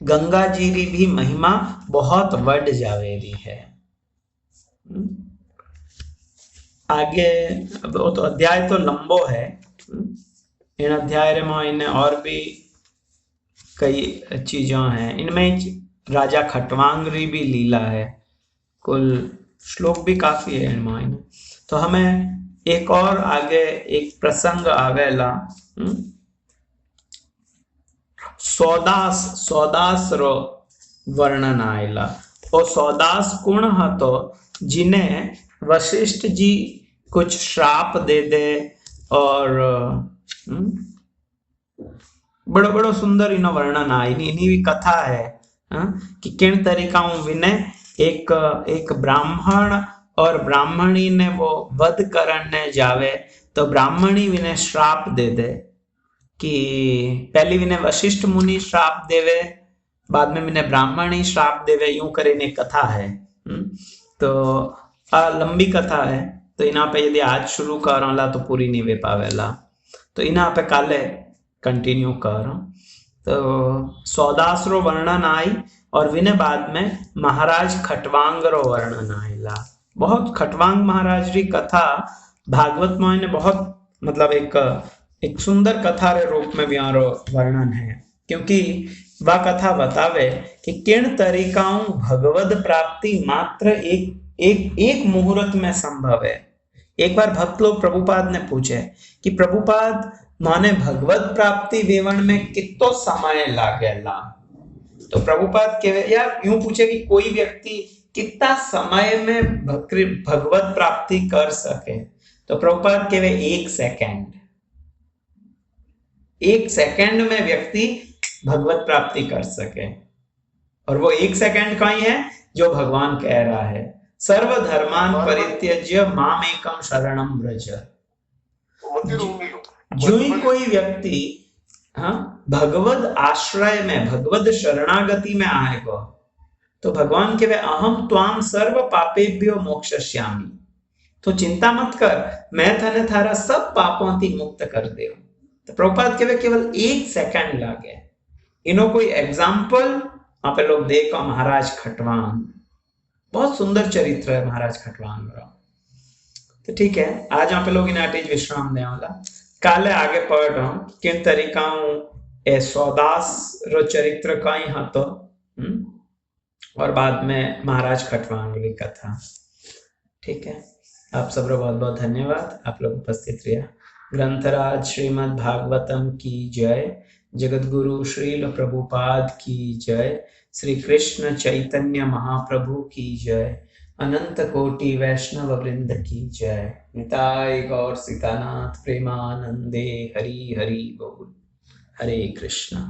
गंगा जी री भी महिमा बहुत बढ़ जावेरी है। आगे वो तो अध्याय तो लंबो है, इन अध्याय में इन्हें और भी कई चीजों हैं। इनमें राजा खटवांग री भी लीला है, कुल श्लोक भी काफी है इनमें। तो हमें एक और आगे एक प्रसंग आवेला, सौदास रो वर्णन आएला। और सौदास कौन हतो, जिन्हें वशिष्ठ जी कुछ श्राप दे दे और बड़ो बड़ो सुंदर इनो वर्णन आई इनी भी कथा है कि किन तरीका विनय एक ब्राह्मण और ब्राह्मणी ने वो वध करने जावे तो ब्राह्मणी विने श्राप दे दे कि पहली विने वशिष्ठ मुनि श्राप देवे, बाद में विने ब्राह्मणी श्राप देवे, यूं કરીને कथा है। तो आ लंबी कथा है, तो इना पे यदि आज शुरू करोला तो पूरी नहीं वे पावेला, तो इना पे काले कंटिन्यू करो। तो सौदास रो वर्णन आई और विने बाद में महाराज खटवांग रो वर्णन आएला। बहुत खटवांग महाराज री कथा भागवत में ने बहुत मतलब एक सुंदर कथा रे रूप में भी आरो वर्णन है, क्योंकि वह कथा बतावे कि किन तरीकाओं भगवत प्राप्ति मात्र एक मुहूर्त में संभव है। एक बार भक्त लोग प्रभुपाद ने पूछे कि प्रभुपाद माने भगवत प्राप्ति वेवण में कितो समय लागेला, तो प्रभुपाद कहे यार यूं पूछे कि कोई व्यक्ति कितना समय में भगवत प्राप्ति कर सके, तो प्रभुपाद कहे 1 सेकंड। 1 सेकंड में व्यक्ति भगवत प्राप्ति कर सके, और वो 1 सेकंड का ही है जो भगवान कह रहा है, सर्वधर्मान परित्यज्य मामेकम शरणम व्रज। जो ही कोई व्यक्ति भगवद आश्रय में भगवद शरणागति में आएगा तो भगवान के वे अहम त्वाम सर्व पापेभ्यो मोक्षयिष्यामि, तो चिंता मत कर, मैं तने थारा सब पापों थी मुक्त कर दे। तो प्रभुपाद के वे केवल 1 सेकंड लागे। इनो कोई एग्जाम्पल वहां पे लोग देखो, महाराज खटवांग, बहुत सुंदर चरित्र है महाराज खटवांग का। तो ठीक है, आज यहाँ पे लोग इन आटेज विश्राम दे वाला, काले आगे पढ़ रहा हूँ किन तरीका ए सौदास रो चरित्र का ही हाँ तो और बाद में महाराज खटवांग की कथा। ठीक है, आप सब रो बहुत बहुत धन्यवाद, आप लोग उपस्थित रहिए। ग्रंथराज श्रीमद् भागवतम की जय, जगत गुरु श्रील प्रभुपाद की जय, श्री कृष्ण चैतन्य महाप्रभु की जय, अनंत कोटि वैष्णव वृंद की जय। निताय गौर सीतानाथ प्रेमानंदे, हरि हरि बोल। हरे कृष्णा।